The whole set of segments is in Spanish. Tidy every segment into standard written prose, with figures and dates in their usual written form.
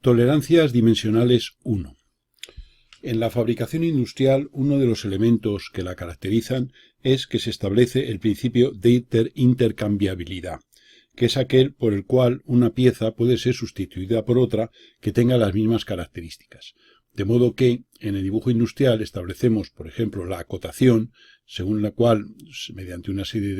Tolerancias dimensionales 1. En la fabricación industrial, uno de los elementos que la caracterizan es que se establece el principio de intercambiabilidad, que es aquel por el cual una pieza puede ser sustituida por otra que tenga las mismas características. De modo que en el dibujo industrial establecemos, por ejemplo, la acotación, según la cual, mediante una serie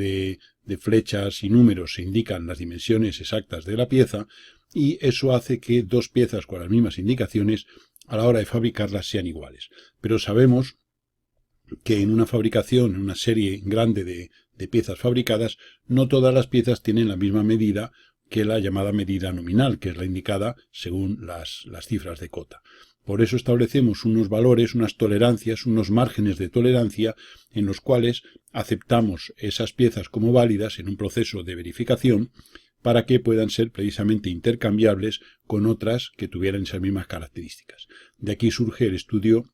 de flechas y números, se indican las dimensiones exactas de la pieza, y eso hace que dos piezas con las mismas indicaciones a la hora de fabricarlas sean iguales. Pero sabemos que en una fabricación, en una serie grande de piezas fabricadas, no todas las piezas tienen la misma medida que la llamada medida nominal, que es la indicada según las cifras de cota. Por eso establecemos unos valores, unas tolerancias, unos márgenes de tolerancia en los cuales aceptamos esas piezas como válidas en un proceso de verificación para que puedan ser precisamente intercambiables con otras que tuvieran esas mismas características. De aquí surge el estudio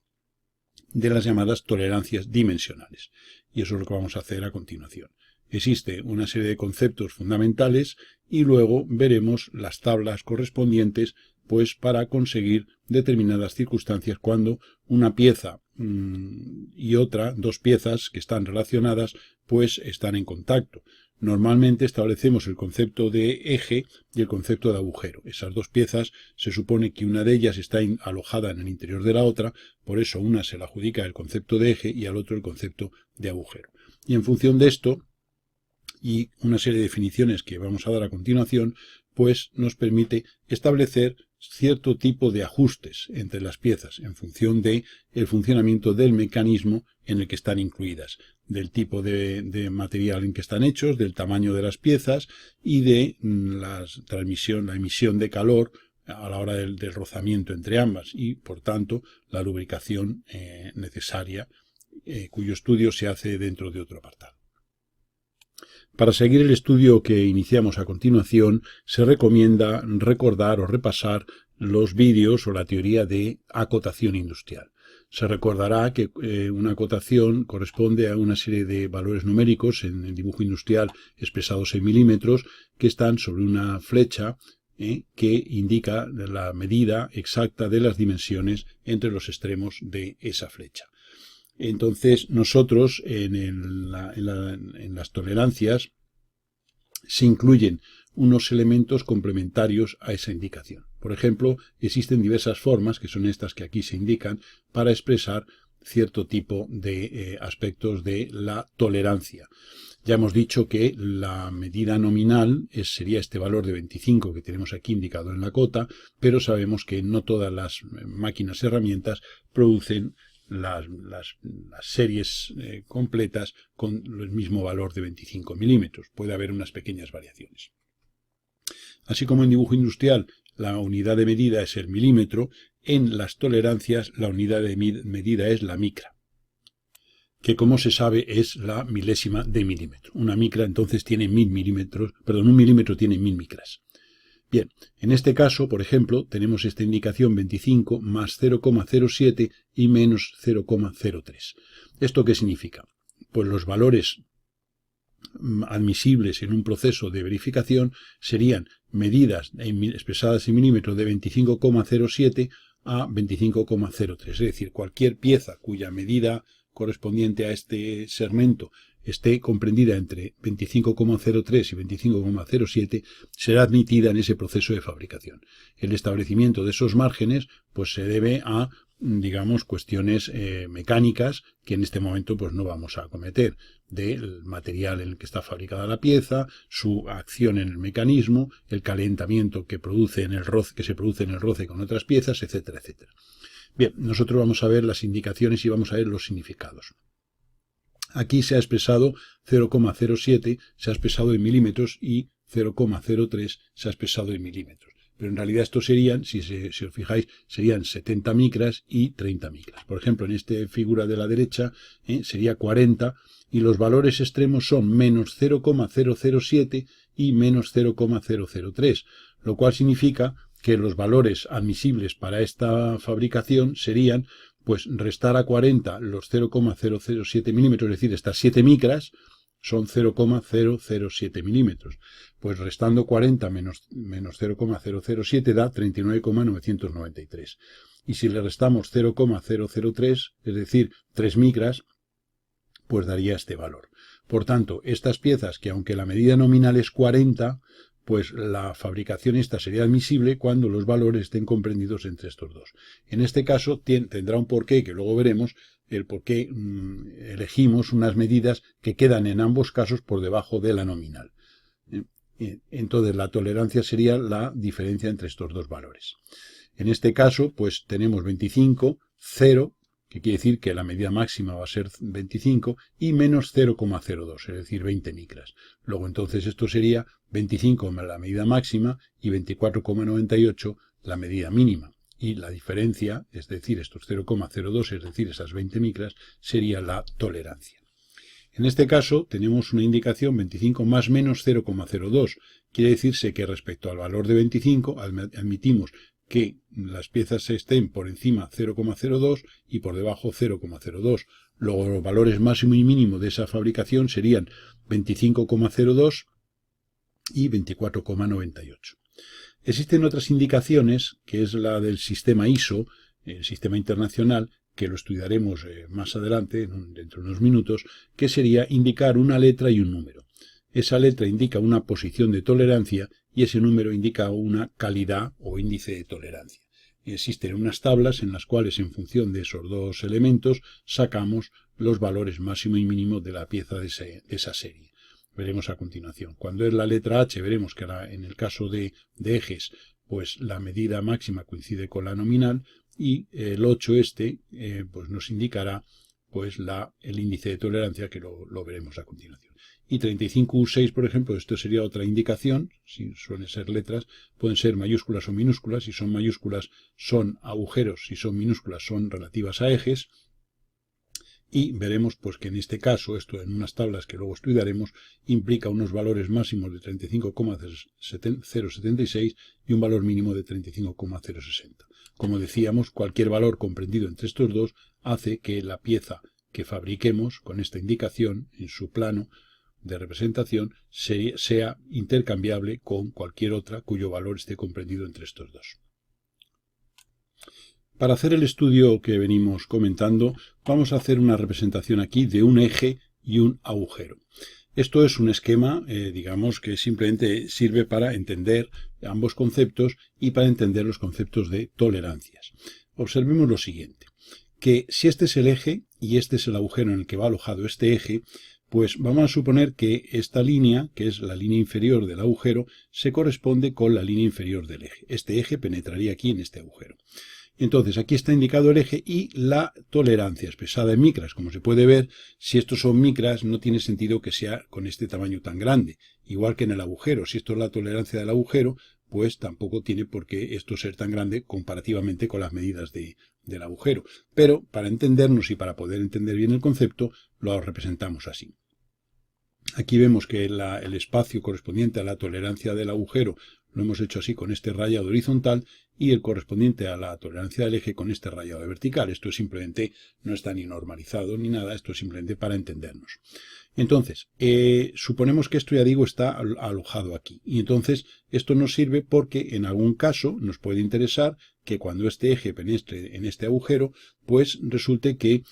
de las llamadas tolerancias dimensionales. Y eso es lo que vamos a hacer a continuación. Existe una serie de conceptos fundamentales y luego veremos las tablas correspondientes pues para conseguir determinadas circunstancias cuando una pieza y otra, dos piezas que están relacionadas, pues están en contacto. Normalmente establecemos el concepto de eje y el concepto de agujero. Esas dos piezas se supone que una de ellas está alojada en el interior de la otra, por eso una se la adjudica el concepto de eje y al otro el concepto de agujero. Y en función de esto, y una serie de definiciones que vamos a dar a continuación, pues nos permite establecer cierto tipo de ajustes entre las piezas en función de el funcionamiento del mecanismo en el que están incluidas, del tipo de material en que están hechos, del tamaño de las piezas y de la emisión de calor a la hora del rozamiento entre ambas y, por tanto, la lubricación necesaria, cuyo estudio se hace dentro de otro apartado. Para seguir el estudio que iniciamos a continuación, se recomienda recordar o repasar los vídeos o la teoría de acotación industrial. Se recordará que una acotación corresponde a una serie de valores numéricos en el dibujo industrial expresados en milímetros que están sobre una flecha que indica la medida exacta de las dimensiones entre los extremos de esa flecha. Entonces, nosotros en las tolerancias se incluyen unos elementos complementarios a esa indicación. Por ejemplo, existen diversas formas, que son estas que aquí se indican, para expresar cierto tipo de aspectos de la tolerancia. Ya hemos dicho que la medida nominal sería este valor de 25 que tenemos aquí indicado en la cota, pero sabemos que no todas las máquinas herramientas producen las series completas con el mismo valor de 25 milímetros. Puede haber unas pequeñas variaciones. Así como en dibujo industrial la unidad de medida es el milímetro, en las tolerancias la unidad de medida es la micra, que como se sabe es la milésima de milímetro. Una micra entonces tiene 1000 milímetros, perdón, un milímetro tiene 1000 micras. Bien, en este caso, por ejemplo, tenemos esta indicación 25 más 0,07 y menos 0,03. ¿Esto qué significa? Pues los valores admisibles en un proceso de verificación serían medidas expresadas en milímetros de 25,07 a 25,03. Es decir, cualquier pieza cuya medida correspondiente a este segmento esté comprendida entre 25,03 y 25,07 será admitida en ese proceso de fabricación. El establecimiento de esos márgenes pues se debe a, digamos, cuestiones mecánicas que en este momento pues no vamos a acometer, del material en el que está fabricada la pieza, su acción en el mecanismo, el calentamiento que se produce en el roce con otras piezas, etcétera, etcétera. Bien, nosotros vamos a ver las indicaciones y vamos a ver los significados. Aquí se ha expresado 0,07, se ha expresado en milímetros y 0,03 se ha expresado en milímetros. Pero en realidad estos serían, si os fijáis, serían 70 micras y 30 micras. Por ejemplo, en esta figura de la derecha sería 40 y los valores extremos son menos 0,007 y menos 0,003, lo cual significa que los valores admisibles para esta fabricación serían pues restar a 40 los 0,007 milímetros, es decir, estas 7 micras, son 0,007 milímetros. Pues restando 40 menos 0,007 da 39,993. Y si le restamos 0,003, es decir, 3 micras, pues daría este valor. Por tanto, estas piezas, que aunque la medida nominal es 40, pues la fabricación esta sería admisible cuando los valores estén comprendidos entre estos dos. En este caso tendrá un porqué, que luego veremos, el por qué elegimos unas medidas que quedan en ambos casos por debajo de la nominal. Entonces la tolerancia sería la diferencia entre estos dos valores. En este caso, pues tenemos 25, 0, que quiere decir que la medida máxima va a ser 25, y menos 0,02, es decir, 20 micras. Luego entonces esto sería 25 la medida máxima y 24,98 la medida mínima. Y la diferencia, es decir, estos 0,02, es decir, esas 20 micras, sería la tolerancia. En este caso tenemos una indicación 25 más menos 0,02. Quiere decirse que respecto al valor de 25 admitimos que las piezas estén por encima 0,02 y por debajo 0,02. Luego los valores máximo y mínimo de esa fabricación serían 25,02 y 24,98. Existen otras indicaciones, que es la del sistema ISO, el sistema internacional, que lo estudiaremos más adelante, dentro de unos minutos, que sería indicar una letra y un número. Esa letra indica una posición de tolerancia y ese número indica una calidad o índice de tolerancia. Existen unas tablas en las cuales, en función de esos dos elementos, sacamos los valores máximo y mínimo de la pieza de esa serie. Veremos a continuación. Cuando es la letra H, veremos que en el caso de ejes, pues la medida máxima coincide con la nominal, y el 8 pues nos indicará pues el índice de tolerancia, que lo veremos a continuación. Y 35U6, por ejemplo, esto sería otra indicación, si suelen ser letras, pueden ser mayúsculas o minúsculas. Si son mayúsculas son agujeros, si son minúsculas son relativas a ejes. Y veremos pues que en este caso, esto en unas tablas que luego estudiaremos, implica unos valores máximos de 35,076 y un valor mínimo de 35,060. Como decíamos, cualquier valor comprendido entre estos dos hace que la pieza que fabriquemos con esta indicación en su plano de representación sea intercambiable con cualquier otra cuyo valor esté comprendido entre estos dos. Para hacer el estudio que venimos comentando, vamos a hacer una representación aquí de un eje y un agujero. Esto es un esquema, digamos, que simplemente sirve para entender ambos conceptos y para entender los conceptos de tolerancias. Observemos lo siguiente, que si este es el eje y este es el agujero en el que va alojado este eje, pues vamos a suponer que esta línea, que es la línea inferior del agujero, se corresponde con la línea inferior del eje. Este eje penetraría aquí en este agujero. Entonces, aquí está indicado el eje y la tolerancia expresada en micras. Como se puede ver, si estos son micras, no tiene sentido que sea con este tamaño tan grande. Igual que en el agujero. Si esto es la tolerancia del agujero, pues tampoco tiene por qué esto ser tan grande comparativamente con las medidas del agujero. Pero para entendernos y para poder entender bien el concepto, lo representamos así. Aquí vemos que el espacio correspondiente a la tolerancia del agujero lo hemos hecho así con este rayado horizontal y el correspondiente a la tolerancia del eje con este rayado vertical. Esto simplemente no está ni normalizado ni nada, esto es simplemente para entendernos. Entonces, suponemos que esto, ya digo, está alojado aquí. Y entonces esto nos sirve porque en algún caso nos puede interesar que cuando este eje penetre en este agujero, pues resulte que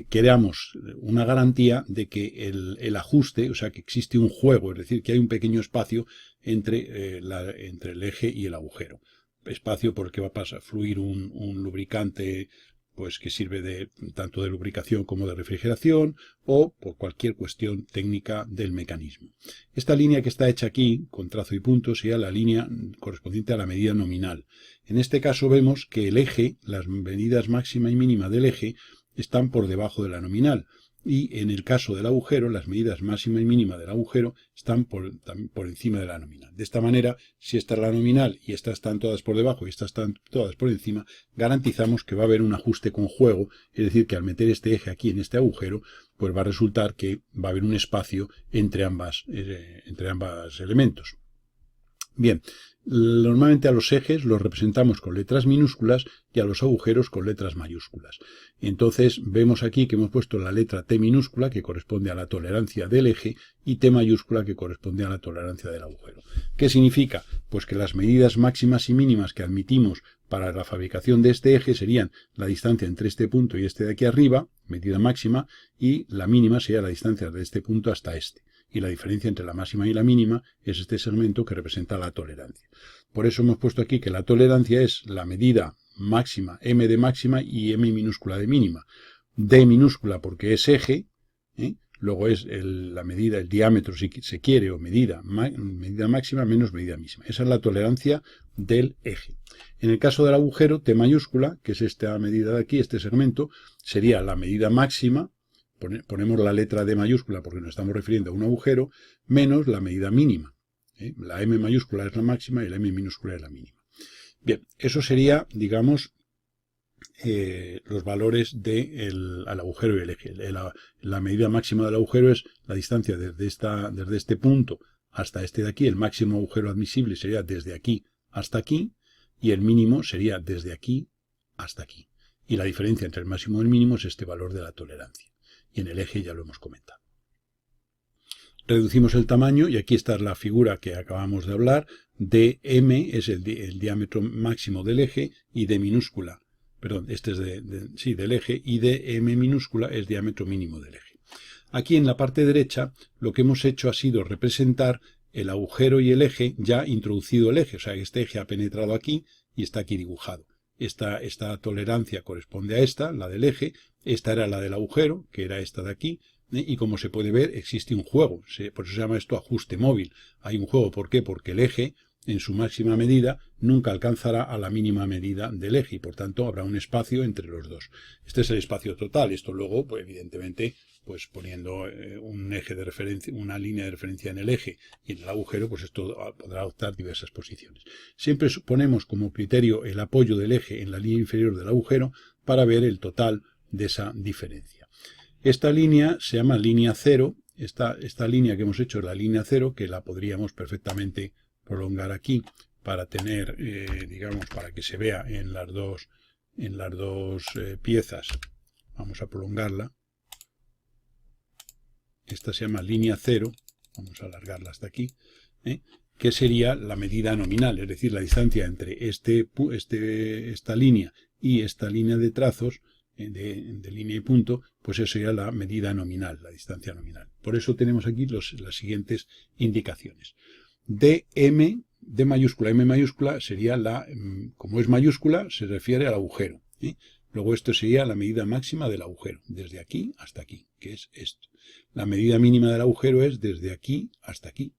queramos una garantía de que el ajuste, o sea, que existe un juego, es decir, que hay un pequeño espacio entre el eje y el agujero. Espacio por el que va a fluir un lubricante, pues que sirve tanto de lubricación como de refrigeración, o por cualquier cuestión técnica del mecanismo. Esta línea que está hecha aquí, con trazo y punto, sería la línea correspondiente a la medida nominal. En este caso vemos que el eje, las medidas máxima y mínima del eje, están por debajo de la nominal. Y en el caso del agujero, las medidas máxima y mínima del agujero están por encima de la nominal. De esta manera, si esta es la nominal y estas están todas por debajo y estas están todas por encima, garantizamos que va a haber un ajuste con juego, es decir, que al meter este eje aquí en este agujero, pues va a resultar que va a haber un espacio entre ambos elementos. Bien, Normalmente a los ejes los representamos con letras minúsculas y a los agujeros con letras mayúsculas. Entonces vemos aquí que hemos puesto la letra T minúscula, que corresponde a la tolerancia del eje, y T mayúscula, que corresponde a la tolerancia del agujero. ¿Qué significa? Pues que las medidas máximas y mínimas que admitimos para la fabricación de este eje serían la distancia entre este punto y este de aquí arriba, medida máxima, y la mínima sería la distancia de este punto hasta este. Y la diferencia entre la máxima y la mínima es este segmento que representa la tolerancia. Por eso hemos puesto aquí que la tolerancia es la medida máxima, m de máxima y m minúscula de mínima. D minúscula porque es eje, luego es la medida, el diámetro si se quiere, o medida máxima menos medida mínima. Esa es la tolerancia del eje. En el caso del agujero, T mayúscula, que es esta medida de aquí, este segmento, sería la medida máxima, ponemos la letra D mayúscula porque nos estamos refiriendo a un agujero, menos la medida mínima. La M mayúscula es la máxima y la M minúscula es la mínima. Bien, eso sería, digamos, los valores del agujero y el eje. La medida máxima del agujero es la distancia desde este punto hasta este de aquí. El máximo agujero admisible sería desde aquí hasta aquí y el mínimo sería desde aquí hasta aquí. Y la diferencia entre el máximo y el mínimo es este valor de la tolerancia. Y en el eje ya lo hemos comentado. Reducimos el tamaño y aquí está la figura que acabamos de hablar. dm es el diámetro máximo del eje y d minúscula, perdón, este es del eje, y dm minúscula es diámetro mínimo del eje. Aquí en la parte derecha lo que hemos hecho ha sido representar el agujero y el eje ya introducido el eje, o sea que este eje ha penetrado aquí y está aquí dibujado. Esta tolerancia corresponde a esta, la del eje, esta era la del agujero, que era esta de aquí, y como se puede ver existe un juego, por eso se llama esto ajuste móvil. Hay un juego, ¿por qué? Porque el eje en su máxima medida nunca alcanzará a la mínima medida del eje y por tanto habrá un espacio entre los dos. Este es el espacio total, esto luego pues evidentemente pues poniendo un eje de referencia, una línea de referencia en el eje y en el agujero, pues esto podrá adoptar diversas posiciones. Siempre ponemos como criterio el apoyo del eje en la línea inferior del agujero para ver el total de esa diferencia. Esta línea se llama línea cero, esta línea que hemos hecho es la línea cero, que la podríamos perfectamente prolongar aquí para tener, digamos, para que se vea en las dos piezas. Vamos a prolongarla. Esta se llama línea cero, vamos a alargarla hasta aquí, que sería la medida nominal, es decir, la distancia entre esta línea y esta línea de trazos, de línea y punto, pues eso sería la medida nominal, la distancia nominal. Por eso tenemos aquí las siguientes indicaciones. dm, d mayúscula, m mayúscula, sería como es mayúscula, se refiere al agujero. Luego esto sería la medida máxima del agujero, desde aquí hasta aquí, que es esto. La medida mínima del agujero es desde aquí hasta aquí,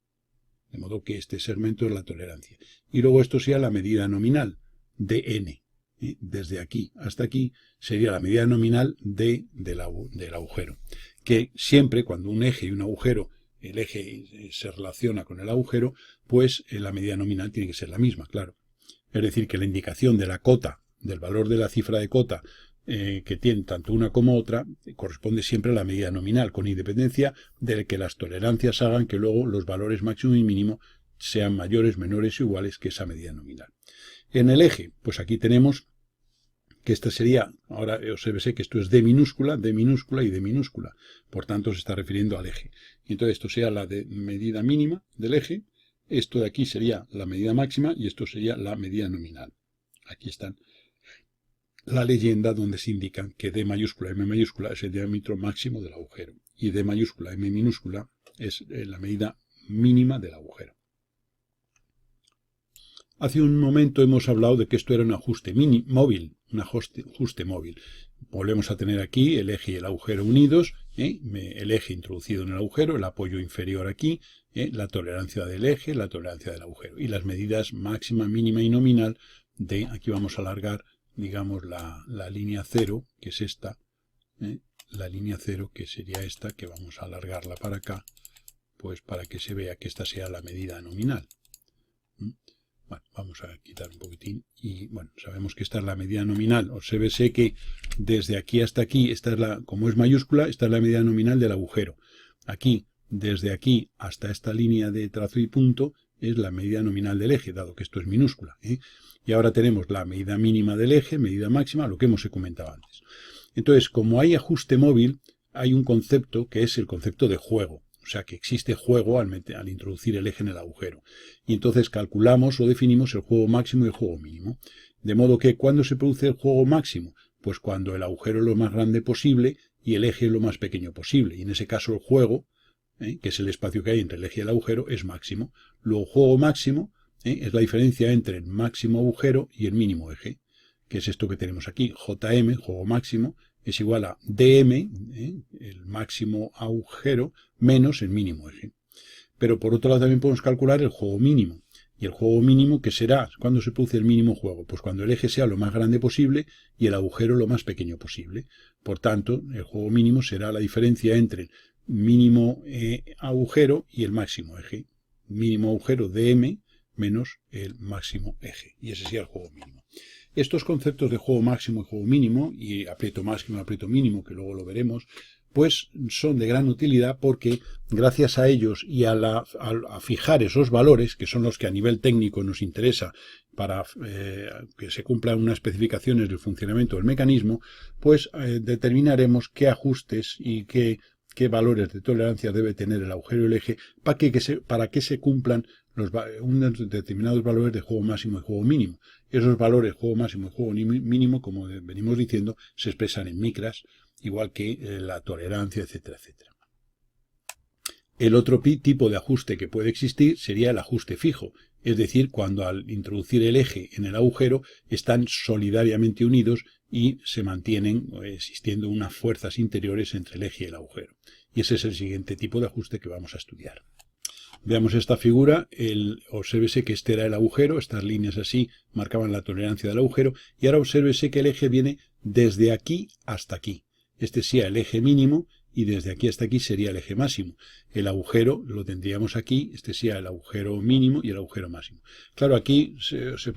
de modo que este segmento es la tolerancia. Y luego esto sería la medida nominal, dn. Desde aquí hasta aquí sería la medida nominal del agujero. Que siempre cuando un eje y un agujero, el eje se relaciona con el agujero, pues la medida nominal tiene que ser la misma, claro. Es decir, que la indicación de la cota, del valor de la cifra de cota que tiene tanto una como otra, corresponde siempre a la medida nominal, con independencia de que las tolerancias hagan que luego los valores máximo y mínimo sean mayores, menores o iguales que esa medida nominal. En el eje, pues aquí tenemos que esta sería, ahora obsérvese que esto es D minúscula y D minúscula, por tanto se está refiriendo al eje. Y entonces esto sería la medida mínima del eje, esto de aquí sería la medida máxima y esto sería la medida nominal. Aquí están la leyenda donde se indican que D mayúscula y M mayúscula es el diámetro máximo del agujero y D mayúscula y M minúscula es la medida mínima del agujero. Hace un momento hemos hablado de que esto era un ajuste móvil, un ajuste móvil. Volvemos a tener aquí el eje y el agujero unidos, el eje introducido en el agujero, el apoyo inferior aquí, la tolerancia del eje, la tolerancia del agujero y las medidas máxima, mínima y nominal de, aquí vamos a alargar, digamos, la línea cero, que es esta, la línea cero que sería esta, que vamos a alargarla para acá, pues para que se vea que esta sea la medida nominal. Bueno, vamos a quitar un poquitín y bueno, sabemos que esta es la medida nominal. Obsérvese que desde aquí hasta aquí, esta es como es mayúscula, esta es la medida nominal del agujero. Aquí, desde aquí hasta esta línea de trazo y punto, es la medida nominal del eje, dado que esto es minúscula, ¿eh? Y ahora tenemos la medida mínima del eje, medida máxima, lo que hemos comentado antes. Entonces, como hay ajuste móvil, hay un concepto que es el concepto de juego. O sea, que existe juego al introducir el eje en el agujero. Y entonces calculamos o definimos el juego máximo y el juego mínimo. De modo que, ¿cuándo se produce el juego máximo? Pues cuando el agujero es lo más grande posible y el eje es lo más pequeño posible. Y en ese caso el juego, que es el espacio que hay entre el eje y el agujero, es máximo. Luego, juego máximo es la diferencia entre el máximo agujero y el mínimo eje, que es esto que tenemos aquí. JM, juego máximo, es igual a DM, el máximo agujero, menos el mínimo eje. Pero por otro lado también podemos calcular el juego mínimo. Y el juego mínimo, ¿qué será? ¿Cuándo se produce el mínimo juego? Pues cuando el eje sea lo más grande posible y el agujero lo más pequeño posible. Por tanto, el juego mínimo será la diferencia entre el mínimo agujero y el máximo eje. Mínimo agujero DM menos el máximo eje. Y ese sería el juego mínimo. Estos conceptos de juego máximo y juego mínimo, y aprieto máximo y aprieto mínimo, que luego lo veremos, pues son de gran utilidad porque gracias a ellos y a fijar esos valores, que son los que a nivel técnico nos interesa para que se cumplan unas especificaciones del funcionamiento del mecanismo, pues determinaremos qué ajustes y qué valores de tolerancia debe tener el agujero y el eje para que se cumplan unos determinados valores de juego máximo y juego mínimo. Esos valores, juego máximo y juego mínimo, como venimos diciendo, se expresan en micras, igual que la tolerancia, etcétera, etcétera. El otro tipo de ajuste que puede existir sería el ajuste fijo, es decir, cuando al introducir el eje en el agujero están solidariamente unidos y se mantienen existiendo unas fuerzas interiores entre el eje y el agujero. Y ese es el siguiente tipo de ajuste que vamos a estudiar. Veamos esta figura, obsérvese que este era el agujero, estas líneas así marcaban la tolerancia del agujero, y ahora obsérvese que el eje viene desde aquí hasta aquí. Este sería el eje mínimo y desde aquí hasta aquí sería el eje máximo. El agujero lo tendríamos aquí, este sería el agujero mínimo y el agujero máximo. Claro, aquí os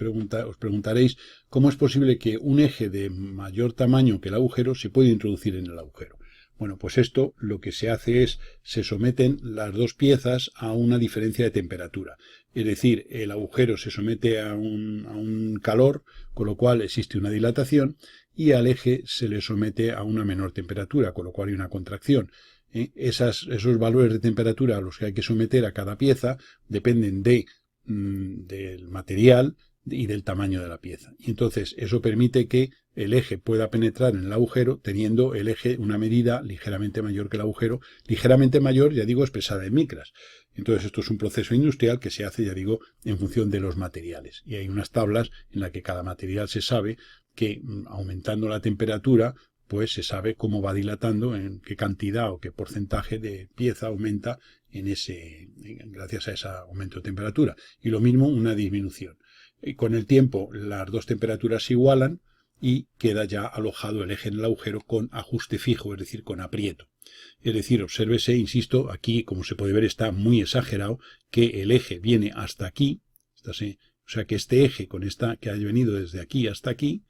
preguntaréis cómo es posible que un eje de mayor tamaño que el agujero se pueda introducir en el agujero. Bueno, pues esto lo que se hace es, se someten las dos piezas a una diferencia de temperatura. Es decir, el agujero se somete a un calor, con lo cual existe una dilatación, y al eje se le somete a una menor temperatura, con lo cual hay una contracción. Esos valores de temperatura a los que hay que someter a cada pieza dependen del material y del tamaño de la pieza. Y entonces eso permite que el eje pueda penetrar en el agujero teniendo el eje una medida ligeramente mayor que el agujero, ligeramente mayor, ya digo, expresada en micras. Entonces esto es un proceso industrial que se hace, ya digo, en función de los materiales. Y hay unas tablas en las que cada material se sabe que aumentando la temperatura, pues se sabe cómo va dilatando, en qué cantidad o qué porcentaje de pieza aumenta gracias a ese aumento de temperatura. Y lo mismo una disminución. Y con el tiempo las dos temperaturas se igualan y queda ya alojado el eje en el agujero con ajuste fijo, es decir, con aprieto. Es decir, obsérvese, insisto, aquí como se puede ver está muy exagerado que el eje viene hasta aquí, o sea que este eje que ha venido desde aquí hasta aquí,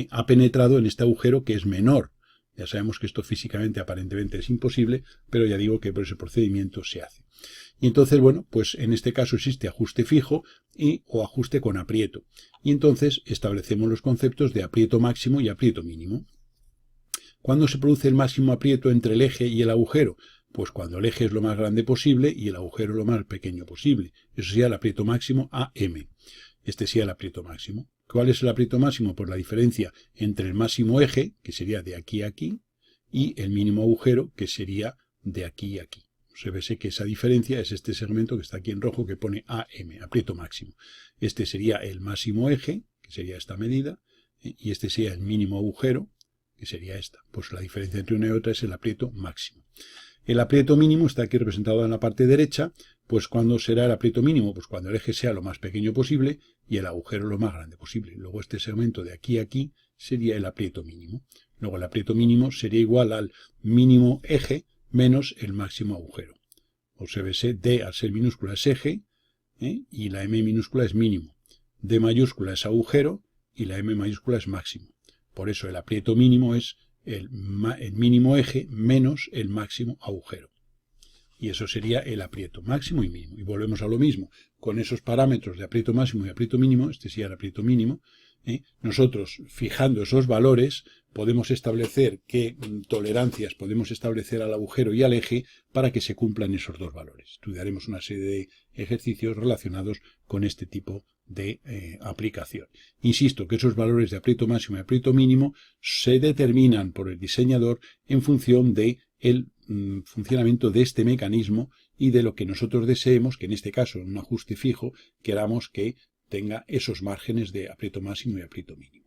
ha penetrado en este agujero que es menor. Ya sabemos que esto físicamente aparentemente es imposible, pero ya digo que por ese procedimiento se hace. Y entonces, bueno, pues en este caso existe ajuste fijo o ajuste con aprieto. Y entonces establecemos los conceptos de aprieto máximo y aprieto mínimo. ¿Cuándo se produce el máximo aprieto entre el eje y el agujero? Pues cuando el eje es lo más grande posible y el agujero lo más pequeño posible. Eso sería el aprieto máximo AM. Este sería el aprieto máximo. ¿Cuál es el aprieto máximo? Pues la diferencia entre el máximo eje, que sería de aquí a aquí, y el mínimo agujero, que sería de aquí a aquí. Se ve que esa diferencia es este segmento que está aquí en rojo que pone AM, aprieto máximo. Este sería el máximo eje, que sería esta medida, y este sería el mínimo agujero, que sería esta. Pues la diferencia entre una y otra es el aprieto máximo. El aprieto mínimo está aquí representado en la parte derecha, pues ¿cuándo será el aprieto mínimo? Pues cuando el eje sea lo más pequeño posible y el agujero lo más grande posible. Luego este segmento de aquí a aquí sería el aprieto mínimo. Luego el aprieto mínimo sería igual al mínimo eje menos el máximo agujero. Obsérvese, D al ser minúscula es eje, y la M minúscula es mínimo. D mayúscula es agujero y la M mayúscula es máximo. Por eso el aprieto mínimo es el mínimo eje menos el máximo agujero. Y eso sería el aprieto máximo y mínimo. Y volvemos a lo mismo. Con esos parámetros de aprieto máximo y aprieto mínimo, este sería el aprieto mínimo, nosotros, fijando esos valores, podemos establecer qué tolerancias podemos establecer al agujero y al eje para que se cumplan esos dos valores. Estudiaremos una serie de ejercicios relacionados con este tipo de aplicación. Insisto que esos valores de aprieto máximo y aprieto mínimo se determinan por el diseñador en función de el funcionamiento de este mecanismo y de lo que nosotros deseemos, que en este caso en un ajuste fijo queramos que tenga esos márgenes de aprieto máximo y aprieto mínimo.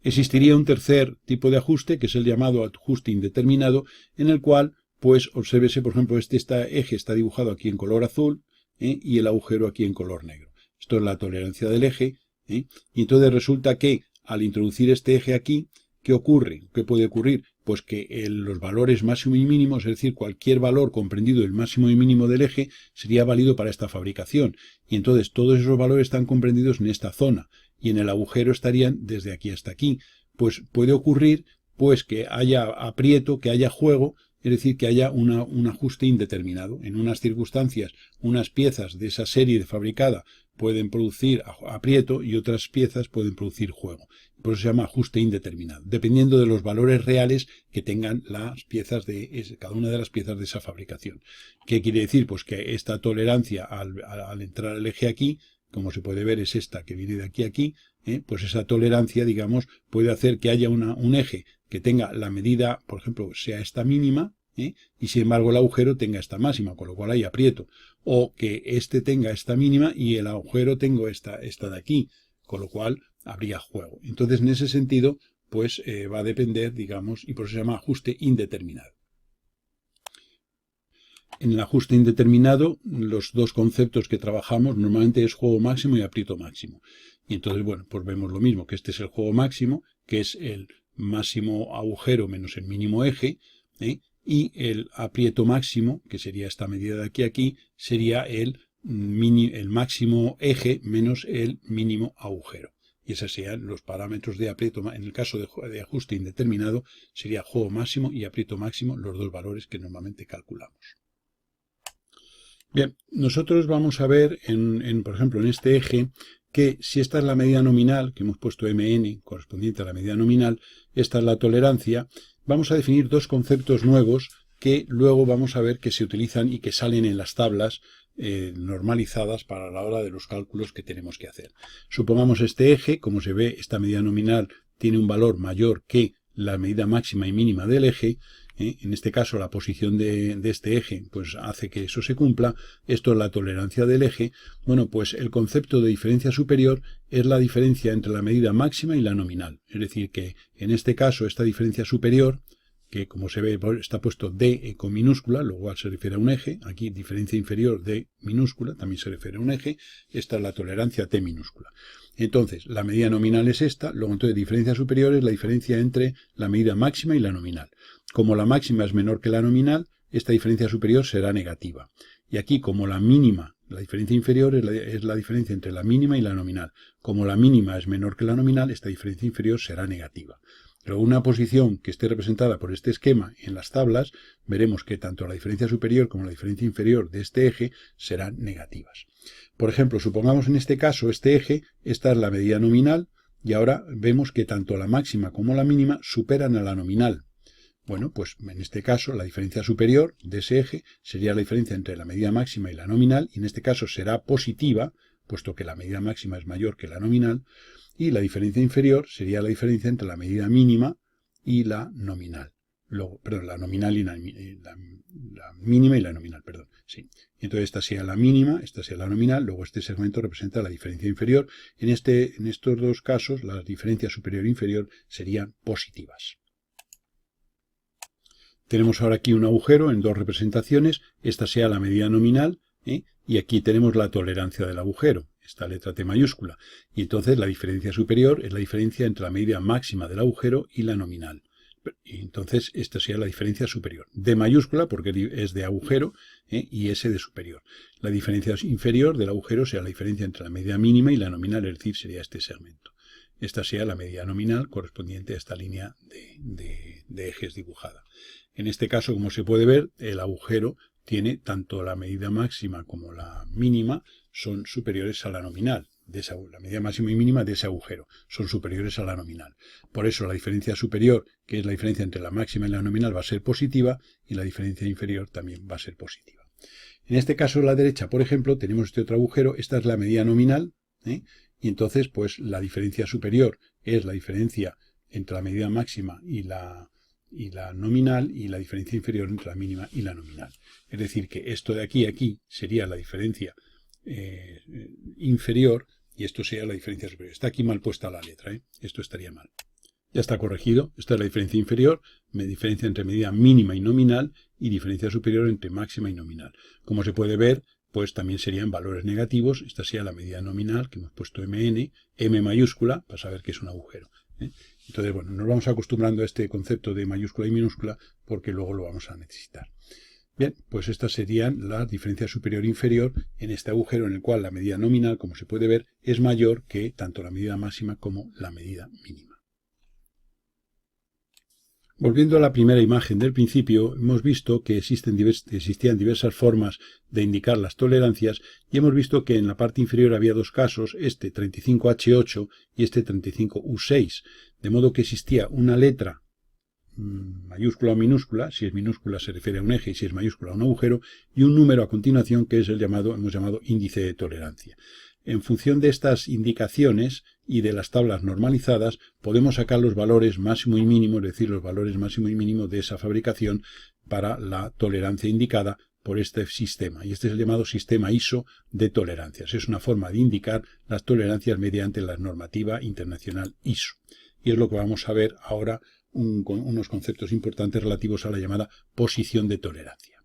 Existiría un tercer tipo de ajuste, que es el llamado ajuste indeterminado, en el cual, pues, obsérvese, por ejemplo, este eje está dibujado aquí en color azul y el agujero aquí en color negro. Esto es la tolerancia del eje, y entonces resulta que al introducir este eje aquí, ¿qué ocurre? ¿Qué puede ocurrir? Pues que los valores máximo y mínimo, es decir, cualquier valor comprendido del máximo y mínimo del eje, sería válido para esta fabricación. Y entonces todos esos valores están comprendidos en esta zona. Y en el agujero estarían desde aquí hasta aquí. Pues puede ocurrir pues que haya aprieto, que haya juego, es decir, que haya un ajuste indeterminado. En unas circunstancias, unas piezas de esa serie fabricada pueden producir aprieto y otras piezas pueden producir juego. Por eso se llama ajuste indeterminado, dependiendo de los valores reales que tengan las piezas cada una de las piezas de esa fabricación. ¿Qué quiere decir? Pues que esta tolerancia al entrar al eje aquí, como se puede ver es esta que viene de aquí a aquí, pues esa tolerancia, digamos, puede hacer que haya un eje que tenga la medida, por ejemplo, sea esta mínima, y sin embargo el agujero tenga esta máxima, con lo cual hay aprieto. O que este tenga esta mínima y el agujero tenga esta de aquí, con lo cual habría juego. Entonces, en ese sentido, pues va a depender, digamos, y por eso se llama ajuste indeterminado. En el ajuste indeterminado, los dos conceptos que trabajamos normalmente es juego máximo y aprieto máximo. Y entonces, bueno, pues vemos lo mismo, que este es el juego máximo, que es el máximo agujero menos el mínimo eje, y el aprieto máximo, que sería esta medida de aquí a aquí, sería el máximo eje menos el mínimo agujero. Y esos serían los parámetros de aprieto. En el caso de ajuste indeterminado, sería juego máximo y aprieto máximo, los dos valores que normalmente calculamos. Bien, nosotros vamos a ver, por ejemplo, en este eje, que si esta es la medida nominal, que hemos puesto mn, correspondiente a la medida nominal, esta es la tolerancia, vamos a definir dos conceptos nuevos que luego vamos a ver que se utilizan y que salen en las tablas normalizadas para la hora de los cálculos que tenemos que hacer. Supongamos este eje, como se ve, esta medida nominal tiene un valor mayor que la medida máxima y mínima del eje. En este caso la posición de este eje pues hace que eso se cumpla. Esto es la tolerancia del eje. Bueno, pues el concepto de diferencia superior es la diferencia entre la medida máxima y la nominal. Es decir, que en este caso esta diferencia superior, que como se ve está puesto D con minúscula, lo cual se refiere a un eje. Aquí diferencia inferior D minúscula, también se refiere a un eje. Esta es la tolerancia T minúscula. Entonces, la medida nominal es esta, luego entonces diferencia superior es la diferencia entre la medida máxima y la nominal. Como la máxima es menor que la nominal, esta diferencia superior será negativa. Y aquí, como la mínima, la diferencia inferior es la diferencia entre la mínima y la nominal. Como la mínima es menor que la nominal, esta diferencia inferior será negativa. Pero una posición que esté representada por este esquema en las tablas, veremos que tanto la diferencia superior como la diferencia inferior de este eje serán negativas. Por ejemplo, supongamos en este caso este eje, esta es la medida nominal, y ahora vemos que tanto la máxima como la mínima superan a la nominal. Bueno, pues en este caso la diferencia superior de ese eje sería la diferencia entre la medida máxima y la nominal, y en este caso será positiva, puesto que la medida máxima es mayor que la nominal, y la diferencia inferior sería la diferencia entre la medida mínima y la nominal. Luego, perdón, la nominal y la mínima y la nominal, perdón. Sí. Entonces esta sea la mínima, esta sea la nominal, luego este segmento representa la diferencia inferior. En estos dos casos, las diferencias superior e inferior serían positivas. Tenemos ahora aquí un agujero en dos representaciones, esta sea la medida nominal, y aquí tenemos la tolerancia del agujero, esta letra T mayúscula. Y entonces la diferencia superior es la diferencia entre la medida máxima del agujero y la nominal. Y entonces esta sería la diferencia superior. D mayúscula porque es de agujero y S de superior. La diferencia inferior del agujero será la diferencia entre la medida mínima y la nominal, es decir, sería este segmento. Esta sería la medida nominal correspondiente a esta línea de ejes dibujada. En este caso, como se puede ver, el agujero tiene tanto la medida máxima como la mínima son superiores a la nominal. La medida máxima y mínima de ese agujero son superiores a la nominal. Por eso la diferencia superior, que es la diferencia entre la máxima y la nominal, va a ser positiva, y la diferencia inferior también va a ser positiva. En este caso, a la derecha, por ejemplo, tenemos este otro agujero. Esta es la medida nominal, y entonces pues la diferencia superior es la diferencia entre la medida máxima y la nominal, y la diferencia inferior entre la mínima y la nominal. Es decir, que esto de aquí a aquí sería la diferencia inferior, y esto sería la diferencia superior. Está aquí mal puesta la letra, esto estaría mal. Ya está corregido. Esta es la diferencia inferior, diferencia entre medida mínima y nominal, y diferencia superior entre máxima y nominal. Como se puede ver, pues también serían valores negativos. Esta sería la medida nominal, que hemos puesto MN, M mayúscula, para saber que es un agujero. Entonces, bueno, nos vamos acostumbrando a este concepto de mayúscula y minúscula, porque luego lo vamos a necesitar. Bien, pues estas serían la diferencia superior e inferior en este agujero, en el cual la medida nominal, como se puede ver, es mayor que tanto la medida máxima como la medida mínima. Volviendo a la primera imagen del principio, hemos visto que existían diversas formas de indicar las tolerancias, y hemos visto que en la parte inferior había dos casos, este 35H8 y este 35U6, de modo que existía una letra mayúscula o minúscula. Si es minúscula se refiere a un eje, y si es mayúscula a un agujero, y un número a continuación, que es el hemos llamado índice de tolerancia. En función de estas indicaciones y de las tablas normalizadas, podemos sacar los valores máximo y mínimo, es decir, los valores máximo y mínimo de esa fabricación para la tolerancia indicada por este sistema. Y este es el llamado sistema ISO de tolerancias. Es una forma de indicar las tolerancias mediante la normativa internacional ISO. Y es lo que vamos a ver ahora, unos conceptos importantes relativos a la llamada posición de tolerancia.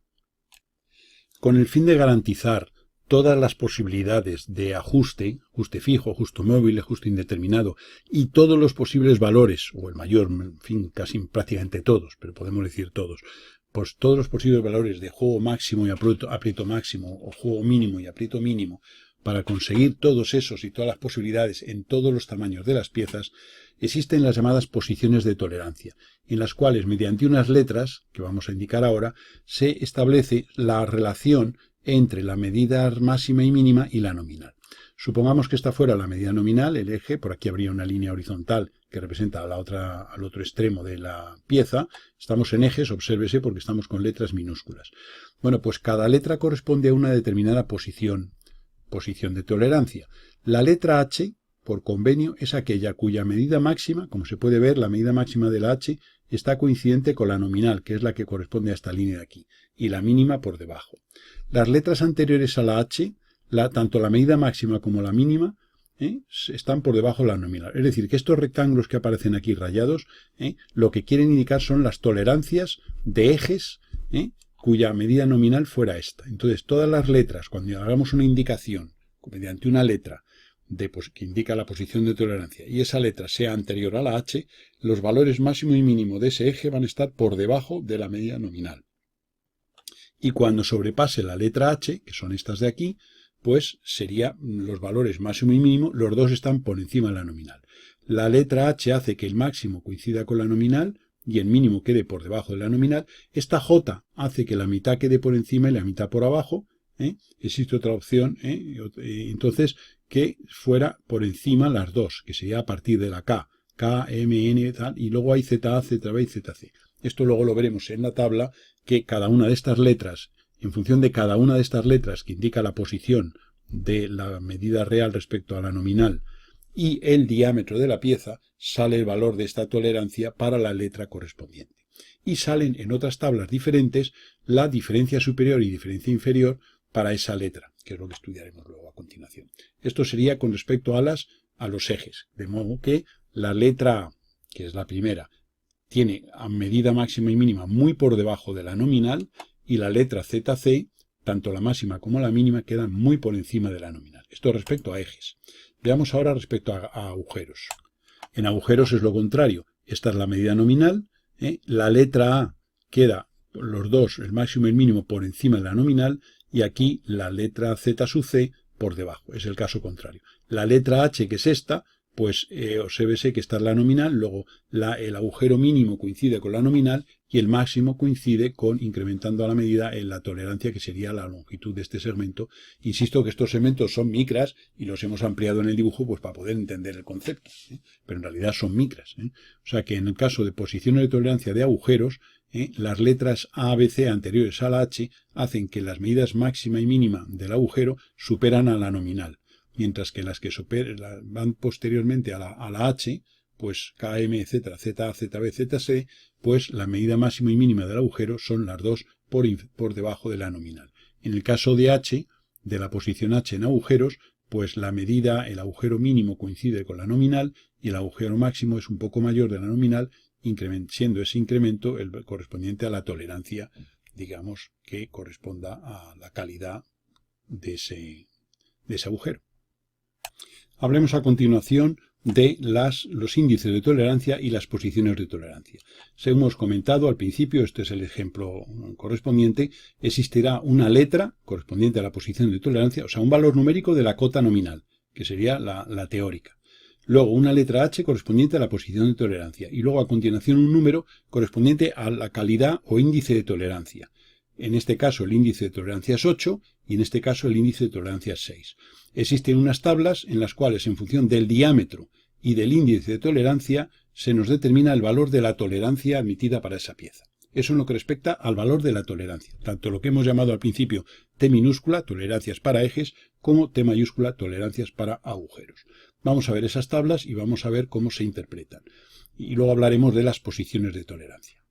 Con el fin de garantizar todas las posibilidades de ajuste fijo, ajuste móvil, ajuste indeterminado, y todos los posibles valores, o el mayor, en fin, casi prácticamente todos, pero podemos decir todos, pues todos los posibles valores de juego máximo y aprieto máximo, o juego mínimo y aprieto mínimo, para conseguir todos esos y todas las posibilidades en todos los tamaños de las piezas, existen las llamadas posiciones de tolerancia, en las cuales, mediante unas letras, que vamos a indicar ahora, se establece la relación entre la medida máxima y mínima y la nominal. Supongamos que esta fuera la medida nominal, el eje. Por aquí habría una línea horizontal que representa al otro extremo de la pieza. Estamos en ejes, obsérvese, porque estamos con letras minúsculas. Bueno, pues cada letra corresponde a una determinada posición de tolerancia. La letra H, por convenio, es aquella cuya medida máxima, como se puede ver, la medida máxima de la H está coincidente con la nominal, que es la que corresponde a esta línea de aquí, y la mínima por debajo. Las letras anteriores a la H, tanto la medida máxima como la mínima, están por debajo de la nominal. Es decir, que estos rectángulos que aparecen aquí rayados, lo que quieren indicar son las tolerancias de ejes, cuya medida nominal fuera esta. Entonces, todas las letras, cuando hagamos una indicación mediante una letra que indica la posición de tolerancia, y esa letra sea anterior a la H, los valores máximo y mínimo de ese eje van a estar por debajo de la medida nominal. Y cuando sobrepase la letra H, que son estas de aquí, pues sería los valores máximo y mínimo, los dos están por encima de la nominal. La letra H hace que el máximo coincida con la nominal y el mínimo quede por debajo de la nominal. Esta J hace que la mitad quede por encima y la mitad por abajo. Existe otra opción, entonces, que fuera por encima las dos, que sería a partir de la K, M, N, tal, y luego hay ZA, ZB y ZC. Esto luego lo veremos en la tabla, que cada una de estas letras, en función de cada una de estas letras que indica la posición de la medida real respecto a la nominal y el diámetro de la pieza, sale el valor de esta tolerancia para la letra correspondiente. Y salen en otras tablas diferentes la diferencia superior y diferencia inferior para esa letra, que es lo que estudiaremos luego a continuación. Esto sería con respecto a los ejes, de modo que la letra A, que es la primera, tiene a medida máxima y mínima muy por debajo de la nominal, y la letra ZC, tanto la máxima como la mínima, quedan muy por encima de la nominal. Esto respecto a ejes. Veamos ahora respecto a agujeros. En agujeros es lo contrario. Esta es la medida nominal. La letra A queda, los dos, el máximo y el mínimo, por encima de la nominal, y aquí la letra Z sub C por debajo. Es el caso contrario. La letra H, que es esta, pues obsérvese que esta es la nominal, luego el agujero mínimo coincide con la nominal y el máximo coincide con, incrementando a la medida, en la tolerancia, que sería la longitud de este segmento. Insisto que estos segmentos son micras y los hemos ampliado en el dibujo pues para poder entender el concepto, pero en realidad son micras. O sea que en el caso de posiciones de tolerancia de agujeros, las letras A, B, C anteriores a la H hacen que las medidas máxima y mínima del agujero superan a la nominal, mientras que las que van posteriormente a la H, pues KM, etc., ZA, ZB, ZC, pues la medida máxima y mínima del agujero son las dos por debajo de la nominal. En el caso de H, de la posición H en agujeros, pues la medida, el agujero mínimo coincide con la nominal y el agujero máximo es un poco mayor de la nominal, siendo ese incremento el correspondiente a la tolerancia, digamos, que corresponda a la calidad de ese agujero. Hablemos a continuación de los índices de tolerancia y las posiciones de tolerancia. Según hemos comentado al principio, este es el ejemplo correspondiente, existirá una letra correspondiente a la posición de tolerancia, o sea, un valor numérico de la cota nominal, que sería la teórica. Luego una letra H correspondiente a la posición de tolerancia y luego a continuación un número correspondiente a la calidad o índice de tolerancia. En este caso el índice de tolerancia es 8 y en este caso el índice de tolerancia es 6. Existen unas tablas en las cuales en función del diámetro y del índice de tolerancia se nos determina el valor de la tolerancia admitida para esa pieza. Eso en lo que respecta al valor de la tolerancia, tanto lo que hemos llamado al principio T minúscula, tolerancias para ejes, como T mayúscula, tolerancias para agujeros. Vamos a ver esas tablas y vamos a ver cómo se interpretan. Y luego hablaremos de las posiciones de tolerancia.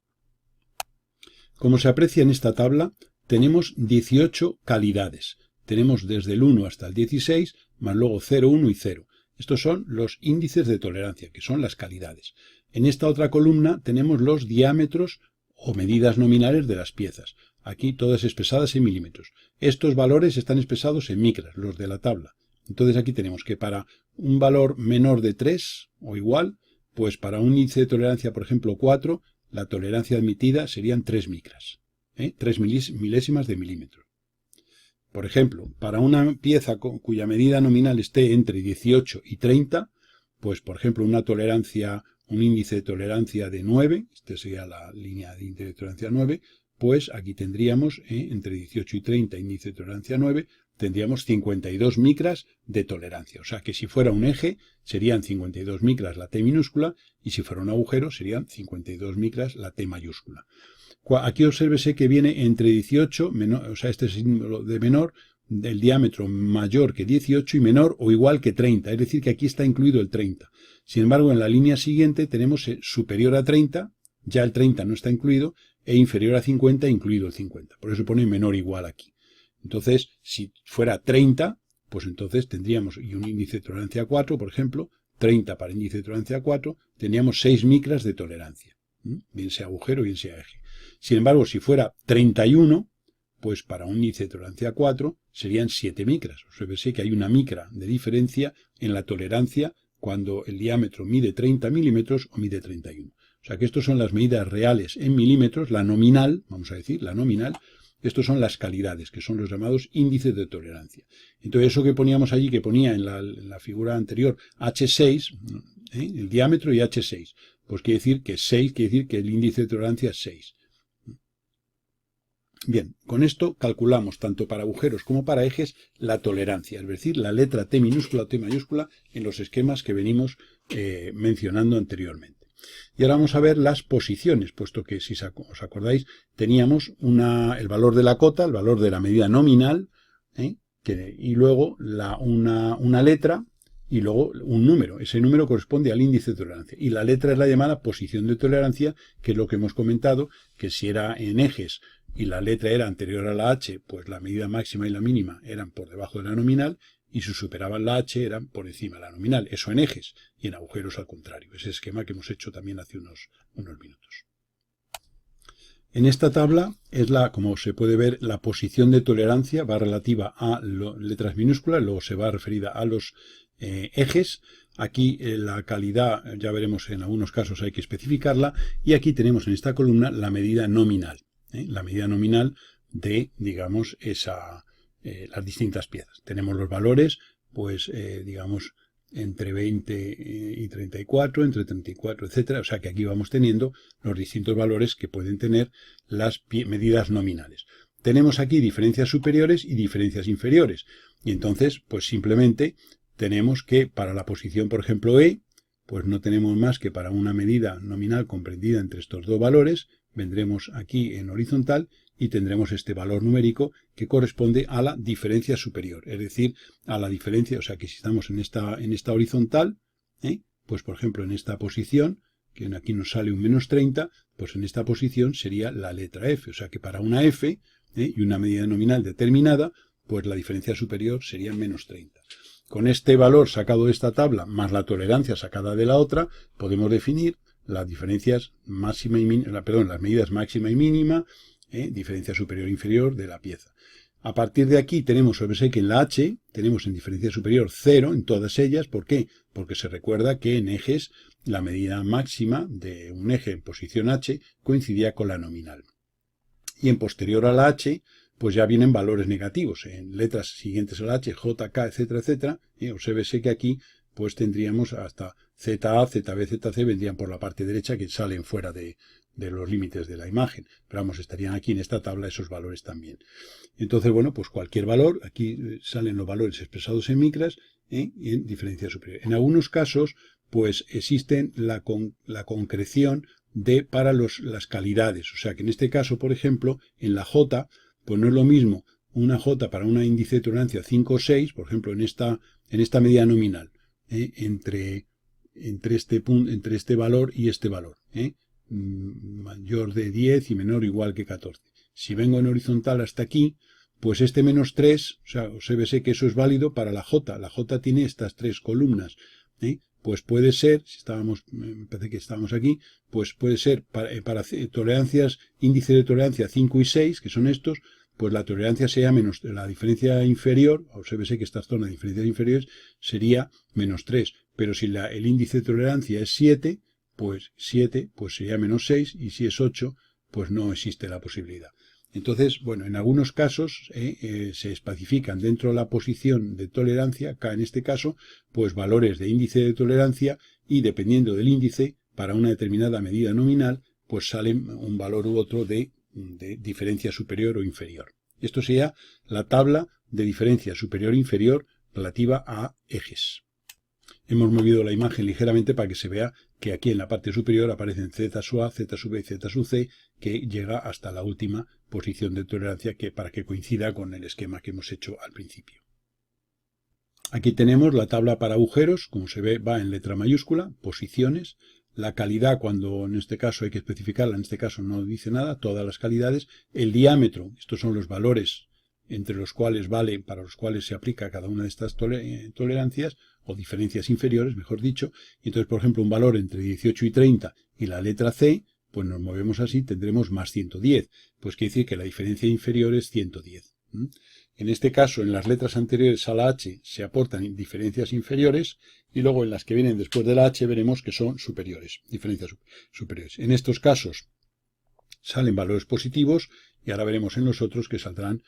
Como se aprecia en esta tabla, tenemos 18 calidades. Tenemos desde el 1 hasta el 16, más luego 0, 1 y 0. Estos son los índices de tolerancia, que son las calidades. En esta otra columna tenemos los diámetros o medidas nominales de las piezas. Aquí todas expresadas en milímetros. Estos valores están expresados en micras, los de la tabla. Entonces aquí tenemos que para un valor menor de 3 o igual, pues para un índice de tolerancia, por ejemplo 4, la tolerancia admitida serían 3 micras, 3 milésimas de milímetro. Por ejemplo, para una pieza cuya medida nominal esté entre 18 y 30, pues por ejemplo un índice de tolerancia de 9, esta sería la línea de índice de tolerancia 9, pues aquí tendríamos entre 18 y 30, índice de tolerancia 9, tendríamos 52 micras de tolerancia. O sea que si fuera un eje serían 52 micras la T minúscula y si fuera un agujero serían 52 micras la T mayúscula. Aquí obsérvese que viene entre 18, o sea, este símbolo de menor, del diámetro mayor que 18 y menor o igual que 30, es decir, que aquí está incluido el 30. Sin embargo, en la línea siguiente tenemos superior a 30, ya el 30 no está incluido, e inferior a 50, incluido el 50. Por eso pone menor o igual aquí. Entonces, si fuera 30, pues entonces tendríamos, y un índice de tolerancia 4, por ejemplo, 30 para índice de tolerancia 4, tendríamos 6 micras de tolerancia, bien sea agujero, bien sea eje. Sin embargo, si fuera 31, pues para un índice de tolerancia 4 serían 7 micras. O sea, ve que hay una micra de diferencia en la tolerancia cuando el diámetro mide 30 milímetros o mide 31. O sea que estos son las medidas reales en milímetros, la nominal, vamos a decir, la nominal. Estos son las calidades, que son los llamados índices de tolerancia. Entonces eso que poníamos allí, que ponía en la figura anterior H6, el diámetro y H6, pues quiere decir que 6, quiere decir que el índice de tolerancia es 6. Bien, con esto calculamos tanto para agujeros como para ejes la tolerancia, es decir, la letra T minúscula o T mayúscula en los esquemas que venimos mencionando anteriormente. Y ahora vamos a ver las posiciones, puesto que si os acordáis teníamos el valor de la cota, el valor de la medida nominal, y luego una letra y luego un número. Ese número corresponde al índice de tolerancia. Y la letra es la llamada posición de tolerancia, que es lo que hemos comentado, que si era en ejes y la letra era anterior a la H, pues la medida máxima y la mínima eran por debajo de la nominal, y si superaban la H eran por encima de la nominal. Eso en ejes, y en agujeros al contrario. Ese esquema que hemos hecho también hace unos minutos. En esta tabla es como se puede ver, la posición de tolerancia va relativa a letras minúsculas, luego se va referida a los ejes. Aquí la calidad, ya veremos en algunos casos hay que especificarla, y aquí tenemos en esta columna la medida nominal. La medida nominal de, digamos, las distintas piezas. Tenemos los valores, pues, digamos, entre 20 y 34, entre 34, etcétera. O sea que aquí vamos teniendo los distintos valores que pueden tener las medidas nominales. Tenemos aquí diferencias superiores y diferencias inferiores. Y entonces, pues simplemente tenemos que para la posición, por ejemplo, E, pues no tenemos más que para una medida nominal comprendida entre estos dos valores, vendremos aquí en horizontal y tendremos este valor numérico que corresponde a la diferencia superior, es decir, a la diferencia, o sea que si estamos en esta horizontal, pues por ejemplo en esta posición, que aquí nos sale un menos 30, pues en esta posición sería la letra F, o sea que para una F y una medida nominal determinada, pues la diferencia superior sería menos 30. Con este valor sacado de esta tabla, más la tolerancia sacada de la otra, podemos definir las diferencias máxima y mínima, perdón, las medidas máxima y mínima, diferencia superior e inferior de la pieza. A partir de aquí tenemos sobre que en la H tenemos en diferencia superior 0 en todas ellas. ¿Por qué? Porque se recuerda que en ejes la medida máxima de un eje en posición H coincidía con la nominal. Y en posterior a la H, pues ya vienen valores negativos. En letras siguientes a la H, J, K, etcétera, etcétera. Obsérvese que aquí pues tendríamos hasta ZA, ZB, ZC vendrían por la parte derecha que salen fuera de los límites de la imagen. Pero vamos, estarían aquí en esta tabla esos valores también. Entonces, bueno, pues cualquier valor, aquí salen los valores expresados en micras y en diferencia superior. En algunos casos, pues existen la concreción para las calidades. O sea que en este caso, por ejemplo, en la J, pues no es lo mismo una J para una índice de tolerancia 5 o 6, por ejemplo, en esta medida nominal, entre este valor y este valor, mayor de 10 y menor o igual que 14. Si vengo en horizontal hasta aquí, pues este menos 3, o sea, obsérvese que eso es válido para la J. La J tiene estas 3 columnas, pues puede ser, si estábamos, me parece que estábamos aquí, pues puede ser para tolerancias, índice de tolerancia 5 y 6, que son estos, pues la tolerancia sería menos, la diferencia inferior, obsérvese que esta zona de diferencias inferiores sería menos 3, pero si el índice de tolerancia es 7, pues sería menos 6, y si es 8, pues no existe la posibilidad. Entonces, bueno, en algunos casos se especifican dentro de la posición de tolerancia, K en este caso, pues valores de índice de tolerancia y dependiendo del índice, para una determinada medida nominal, pues sale un valor u otro de diferencia superior o inferior. Esto sería la tabla de diferencia superior e inferior relativa a ejes. Hemos movido la imagen ligeramente para que se vea que aquí en la parte superior aparecen Z sub A, Z sub B y Z sub C, que llega hasta la última posición de tolerancia para que coincida con el esquema que hemos hecho al principio. Aquí tenemos la tabla para agujeros, como se ve va en letra mayúscula, posiciones, la calidad cuando en este caso hay que especificarla, en este caso no dice nada, todas las calidades, el diámetro, estos son los valores entre los cuales para los cuales se aplica cada una de estas tolerancias, o diferencias inferiores, mejor dicho, y entonces, por ejemplo, un valor entre 18 y 30 y la letra C, pues nos movemos así, tendremos más 110, pues quiere decir que la diferencia inferior es 110. En este caso, en las letras anteriores a la H se aportan diferencias inferiores y luego en las que vienen después de la H veremos que son superiores, diferencias superiores. En estos casos salen valores positivos y ahora veremos en los otros que saldrán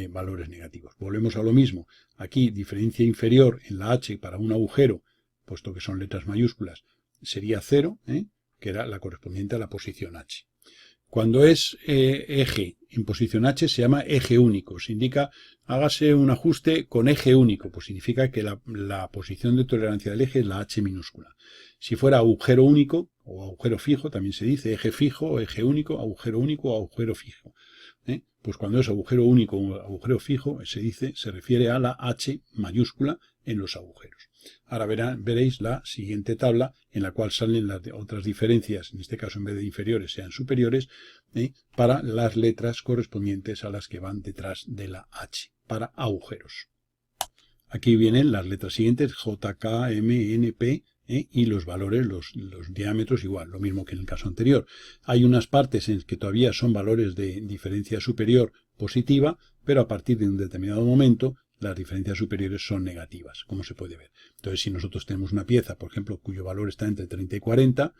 valores negativos. Volvemos a lo mismo. Aquí diferencia inferior en la H para un agujero, puesto que son letras mayúsculas, sería 0, que era la correspondiente a la posición H. Cuando es eje en posición H se llama eje único. Se indica, hágase un ajuste con eje único, pues significa que la posición de tolerancia del eje es la H minúscula. Si fuera agujero único o agujero fijo, también se dice eje fijo, eje único, agujero único o agujero fijo. Pues cuando es agujero único o agujero fijo, se refiere a la H mayúscula en los agujeros. Ahora veréis la siguiente tabla en la cual salen las otras diferencias, en este caso en vez de inferiores sean superiores, para las letras correspondientes a las que van detrás de la H, para agujeros. Aquí vienen las letras siguientes, J, K, M, N, P, y los valores, los diámetros igual, lo mismo que en el caso anterior. Hay unas partes en que todavía son valores de diferencia superior positiva, pero a partir de un determinado momento las diferencias superiores son negativas, como se puede ver. Entonces, si nosotros tenemos una pieza, por ejemplo, cuyo valor está entre 30 y 40,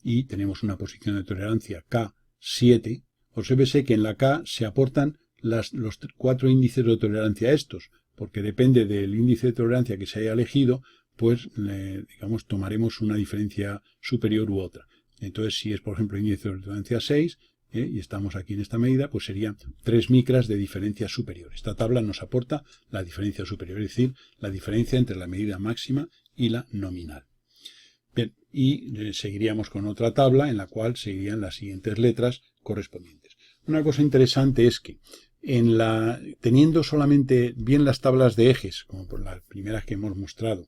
y tenemos una posición de tolerancia K7, obsérvese que en la K se aportan los 4 índices de tolerancia a estos, porque depende del índice de tolerancia que se haya elegido, pues digamos tomaremos una diferencia superior u otra. Entonces, si es por ejemplo índice de tolerancia 6, y estamos aquí en esta medida, pues serían 3 micras de diferencia superior. Esta tabla nos aporta la diferencia superior, es decir, la diferencia entre la medida máxima y la nominal. Bien, y seguiríamos con otra tabla en la cual seguirían las siguientes letras correspondientes. Una cosa interesante es que teniendo solamente bien las tablas de ejes, como por las primeras que hemos mostrado,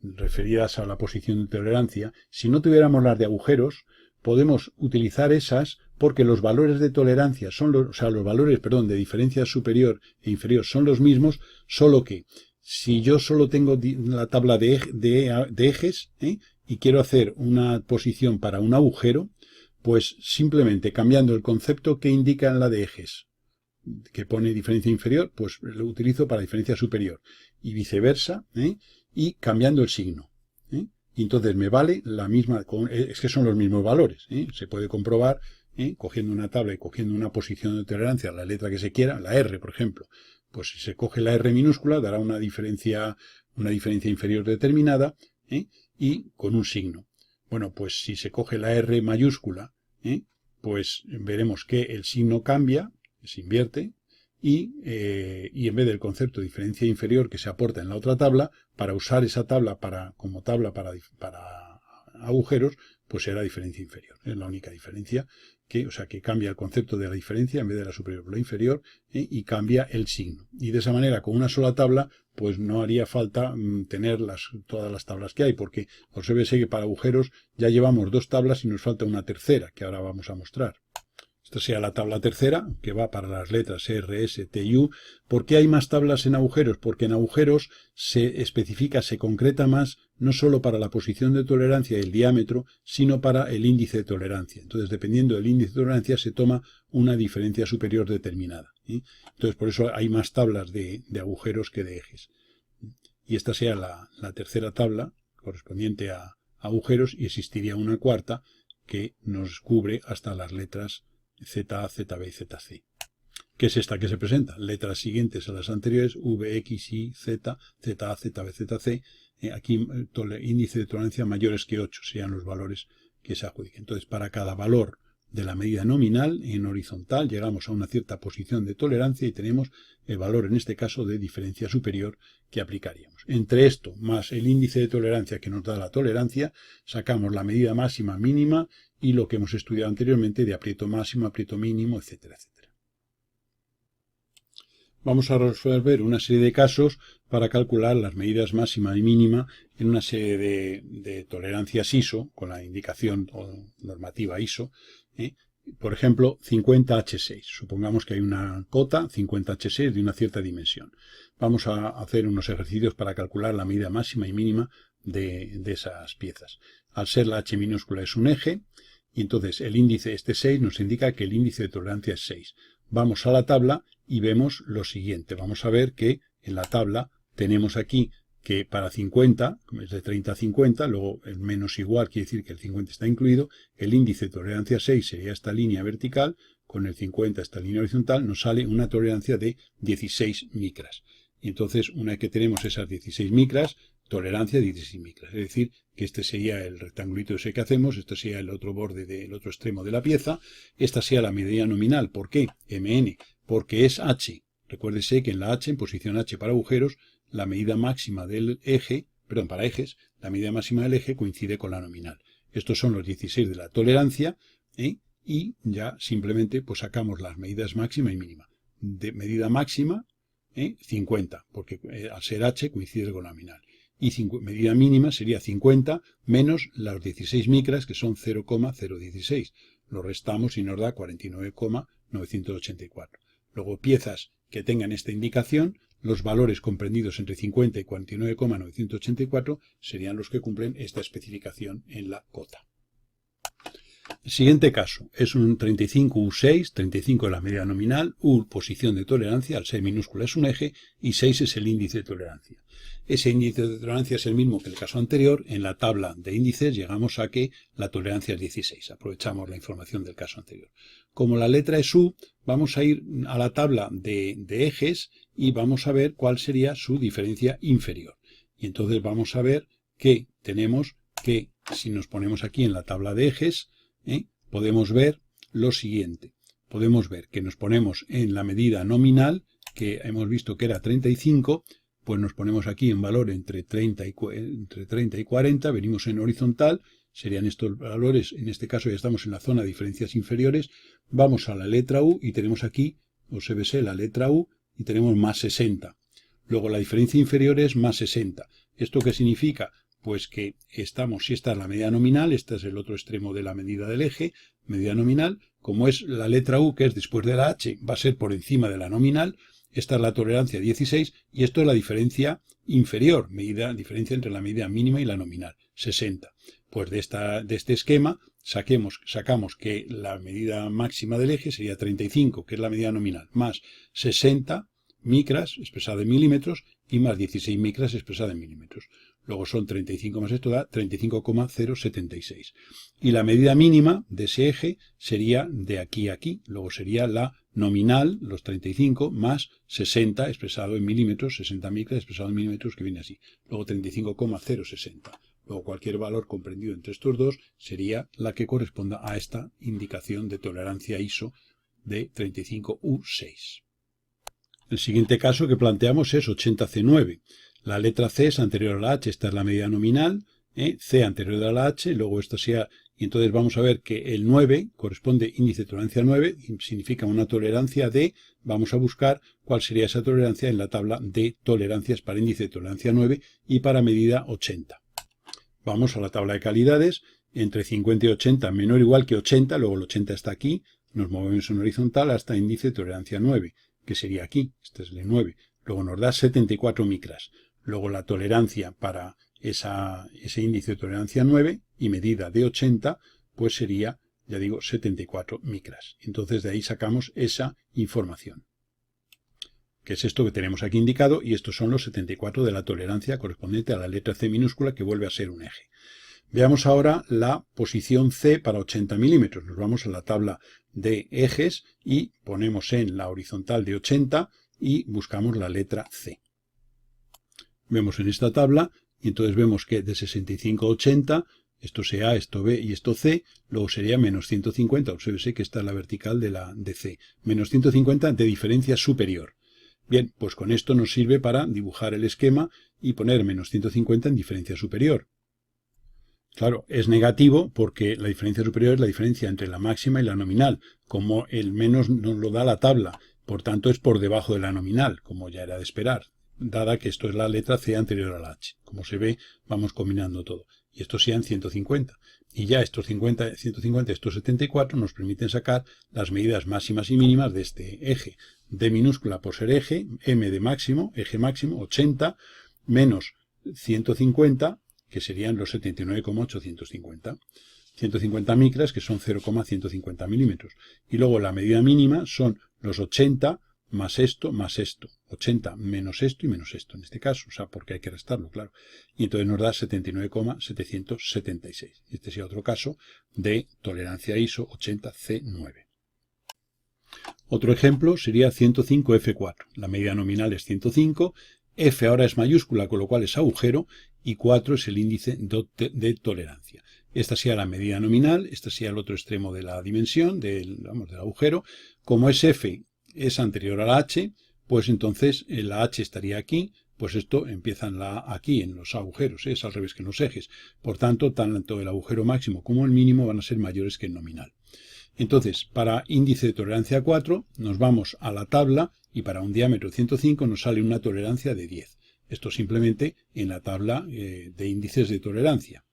referidas a la posición de tolerancia, si no tuviéramos las de agujeros, podemos utilizar esas porque los valores de tolerancia son los valores, perdón, de diferencia superior e inferior son los mismos, solo que si yo solo tengo la tabla de ejes, y quiero hacer una posición para un agujero, pues simplemente cambiando el concepto que indica en la de ejes, que pone diferencia inferior, pues lo utilizo para diferencia superior y viceversa, y cambiando el signo. Y entonces me vale la misma, es que son los mismos valores. Se puede comprobar cogiendo una tabla y cogiendo una posición de tolerancia, la letra que se quiera, la R, por ejemplo. Pues si se coge la R minúscula, dará una diferencia inferior determinada, y con un signo. Bueno, pues si se coge la R mayúscula, pues veremos que el signo cambia, se invierte, y en vez del concepto de diferencia inferior que se aporta en la otra tabla, para usar esa tabla como tabla para agujeros, pues será diferencia inferior. Es la única diferencia, que cambia el concepto de la diferencia en vez de la superior por la inferior, y cambia el signo. Y de esa manera, con una sola tabla, pues no haría falta tener todas las tablas que hay, porque obsérvese que para agujeros ya llevamos 2 tablas y nos falta una tercera, que ahora vamos a mostrar. Esta sea la tabla tercera, que va para las letras R, S, T y U. ¿Por qué hay más tablas en agujeros? Porque en agujeros se especifica, se concreta más, no solo para la posición de tolerancia y el diámetro, sino para el índice de tolerancia. Entonces, dependiendo del índice de tolerancia, se toma una diferencia superior determinada. Entonces, por eso hay más tablas de agujeros que de ejes. Y esta sea la tercera tabla correspondiente a agujeros, y existiría una cuarta que nos cubre hasta las letras ZA, ZB y ZC. ¿Qué es esta que se presenta? Letras siguientes a las anteriores, V, X, Y, Z, ZA, ZB, ZC. Aquí índice de tolerancia mayores que 8 serían los valores que se adjudiquen. Entonces, para cada valor de la medida nominal en horizontal llegamos a una cierta posición de tolerancia y tenemos el valor, en este caso, de diferencia superior que aplicaríamos. Entre esto más el índice de tolerancia que nos da la tolerancia, sacamos la medida máxima, mínima y lo que hemos estudiado anteriormente de aprieto máximo, aprieto mínimo, etcétera, etcétera. Vamos a resolver una serie de casos para calcular las medidas máxima y mínima en una serie de tolerancias ISO, con la indicación o normativa ISO. Por ejemplo, 50H6. Supongamos que hay una cota 50H6 de una cierta dimensión. Vamos a hacer unos ejercicios para calcular la medida máxima y mínima de esas piezas. Al ser la H minúscula es un eje, y entonces el índice, este 6, nos indica que el índice de tolerancia es 6. Vamos a la tabla y vemos lo siguiente. Vamos a ver que en la tabla tenemos aquí que para 50, es de 30 a 50, luego el menos igual quiere decir que el 50 está incluido, el índice de tolerancia 6 sería esta línea vertical, con el 50 esta línea horizontal, nos sale una tolerancia de 16 micras. Y entonces, una vez que tenemos esas 16 micras, tolerancia de 16 micras. Es decir, que este sería el rectangulito ese que hacemos, este sería el otro borde del otro extremo de la pieza, esta sea la medida nominal. ¿Por qué? MN, porque es H. Recuérdese que en la H, en posición H para agujeros, la medida máxima del eje, perdón, para ejes, la medida máxima del eje coincide con la nominal. Estos son los 16 de la tolerancia, y ya simplemente pues sacamos las medidas máxima y mínima. De medida máxima, 50, porque al ser H coincide con la nominal. Y medida mínima sería 50 menos las 16 micras, que son 0,016. Lo restamos y nos da 49,984. Luego, piezas que tengan esta indicación, los valores comprendidos entre 50 y 49,984 serían los que cumplen esta especificación en la cota. El siguiente caso es un 35U6, 35 es la medida nominal, U posición de tolerancia, al ser minúscula es un eje y 6 es el índice de tolerancia. Ese índice de tolerancia es el mismo que el caso anterior. En la tabla de índices llegamos a que la tolerancia es 16. Aprovechamos la información del caso anterior. Como la letra es U, vamos a ir a la tabla de ejes y vamos a ver cuál sería su diferencia inferior. Y entonces vamos a ver que tenemos que, si nos ponemos aquí en la tabla de ejes, podemos ver lo siguiente. Podemos ver que nos ponemos en la medida nominal, que hemos visto que era 35, pues nos ponemos aquí en valor entre 30 y 40, venimos en horizontal, serían estos valores, en este caso ya estamos en la zona de diferencias inferiores, vamos a la letra U y tenemos aquí, obsérvese la letra U, y tenemos más 60. Luego la diferencia inferior es más 60. ¿Esto qué significa? Pues que estamos, si esta es la medida nominal, este es el otro extremo de la medida del eje, medida nominal, como es la letra U, que es después de la H, va a ser por encima de la nominal, esta es la tolerancia 16 y esto es la diferencia inferior, diferencia entre la medida mínima y la nominal, 60. Pues de este esquema sacamos que la medida máxima del eje sería 35, que es la medida nominal, más 60 micras expresada en milímetros y más 16 micras expresada en milímetros. Luego son 35 más esto da 35,076. Y la medida mínima de ese eje sería de aquí a aquí. Luego sería la nominal, los 35, más 60 expresado en milímetros, 60 micras expresado en milímetros, que viene así. Luego 35,060. Luego cualquier valor comprendido entre estos dos sería la que corresponda a esta indicación de tolerancia ISO de 35U6. El siguiente caso que planteamos es 80C9. La letra C es anterior a la H, esta es la medida nominal, C anterior a la H, luego esto sea, y entonces vamos a ver que el 9 corresponde índice de tolerancia 9, significa una tolerancia de, vamos a buscar cuál sería esa tolerancia en la tabla de tolerancias para índice de tolerancia 9 y para medida 80. Vamos a la tabla de calidades, entre 50 y 80 menor o igual que 80, luego el 80 está aquí, nos movemos en horizontal hasta índice de tolerancia 9, que sería aquí, este es el 9, luego nos da 74 micras. Luego la tolerancia para ese índice de tolerancia 9 y medida de 80, pues sería, ya digo, 74 micras. Entonces de ahí sacamos esa información, que es esto que tenemos aquí indicado, y estos son los 74 de la tolerancia correspondiente a la letra C minúscula, que vuelve a ser un eje. Veamos ahora la posición C para 80 milímetros. Nos vamos a la tabla de ejes y ponemos en la horizontal de 80 y buscamos la letra C. Vemos en esta tabla y entonces vemos que de 65 a 80, esto sea A, esto B y esto C, luego sería menos 150, observe que esta es la vertical de C, menos 150 de diferencia superior. Bien, pues con esto nos sirve para dibujar el esquema y poner menos 150 en diferencia superior. Claro, es negativo porque la diferencia superior es la diferencia entre la máxima y la nominal, como el menos nos lo da la tabla, por tanto es por debajo de la nominal, como ya era de esperar, dada que esto es la letra C anterior a la H. Como se ve, vamos combinando todo. Y esto sean 150. Y ya estos 150 y estos 74 nos permiten sacar las medidas máximas y mínimas de este eje. D minúscula por ser eje, M de máximo, eje máximo, 80, menos 150, que serían los 79,850. 150 micras, que son 0,150 milímetros. Y luego la medida mínima son los 80 más esto, 80 menos esto y menos esto, en este caso, o sea, porque hay que restarlo, claro. Y entonces nos da 79,776. Este sería otro caso de tolerancia ISO 80C9. Otro ejemplo sería 105F4. La medida nominal es 105, F ahora es mayúscula, con lo cual es agujero, y 4 es el índice de tolerancia. Esta sería la medida nominal, este sería el otro extremo de la dimensión, del agujero. Como es F es anterior a la H, pues entonces la H estaría aquí, pues esto empieza aquí en los agujeros, es al revés que en los ejes. Por tanto, tanto el agujero máximo como el mínimo van a ser mayores que el nominal. Entonces, para índice de tolerancia 4, nos vamos a la tabla y para un diámetro de 105 nos sale una tolerancia de 10. Esto simplemente en la tabla de índices de tolerancia.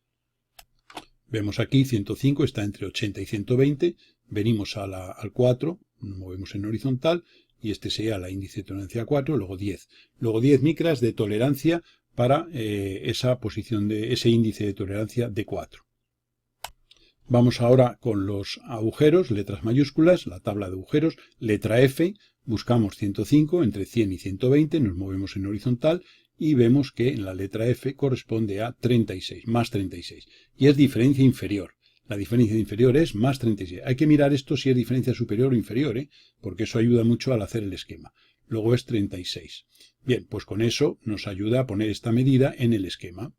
Vemos aquí 105 está entre 80 y 120, venimos al 4, nos movemos en horizontal y este sería la índice de tolerancia 4, luego 10. Luego 10 micras de tolerancia para esa posición de ese índice de tolerancia de 4. Vamos ahora con los agujeros, letras mayúsculas, la tabla de agujeros, letra F, buscamos 105, entre 100 y 120, nos movemos en horizontal y vemos que en la letra F corresponde a 36, más 36, y es diferencia inferior. La diferencia inferior es más 36. Hay que mirar esto si es diferencia superior o inferior, porque eso ayuda mucho al hacer el esquema. Luego es 36. Bien, pues con eso nos ayuda a poner esta medida en el esquema.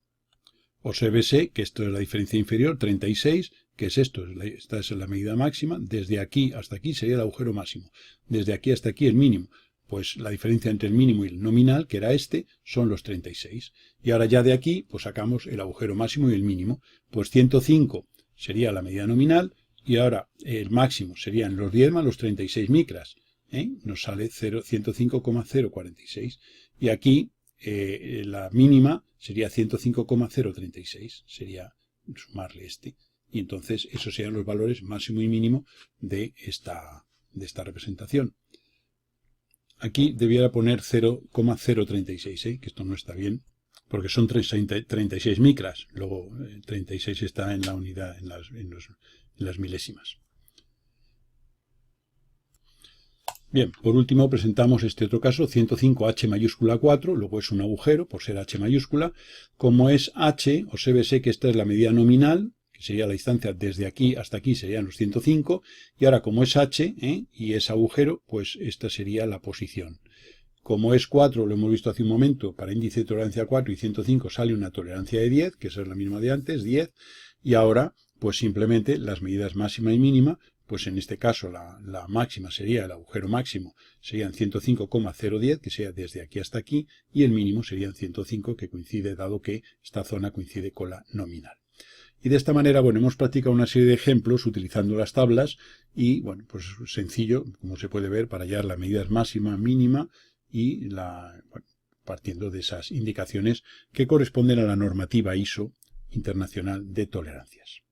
O CBC, que esto es la diferencia inferior, 36, que es esto, esta es la medida máxima, desde aquí hasta aquí sería el agujero máximo, desde aquí hasta aquí el mínimo. Pues la diferencia entre el mínimo y el nominal, que era este, son los 36. Y ahora ya de aquí, pues sacamos el agujero máximo y el mínimo. Pues 105 sería la medida nominal, y ahora el máximo serían los 10 más los 36 micras. Nos sale 105,046. Y aquí la mínima sería 105,036. Sería sumarle este. Y entonces esos serían los valores máximo y mínimo de esta representación. Aquí debiera poner 0,036, que esto no está bien, porque son 36 micras. Luego 36 está en la unidad, en las milésimas. Bien, por último presentamos este otro caso, 105H mayúscula 4, luego es un agujero por ser H mayúscula. Como es H, o CBC, que esta es la medida nominal, que sería la distancia desde aquí hasta aquí, serían los 105, y ahora como es H y es agujero, pues esta sería la posición. Como es 4, lo hemos visto hace un momento, para índice de tolerancia 4 y 105 sale una tolerancia de 10, que esa es la misma de antes, 10, y ahora pues simplemente las medidas máxima y mínima, pues en este caso la máxima sería, el agujero máximo serían 105,010, que sería desde aquí hasta aquí, y el mínimo serían 105, que coincide, dado que esta zona coincide con la nominal. Y de esta manera, bueno, hemos practicado una serie de ejemplos utilizando las tablas y, bueno, pues sencillo, como se puede ver, para hallar las medidas máxima, mínima y partiendo de esas indicaciones que corresponden a la normativa ISO internacional de tolerancias.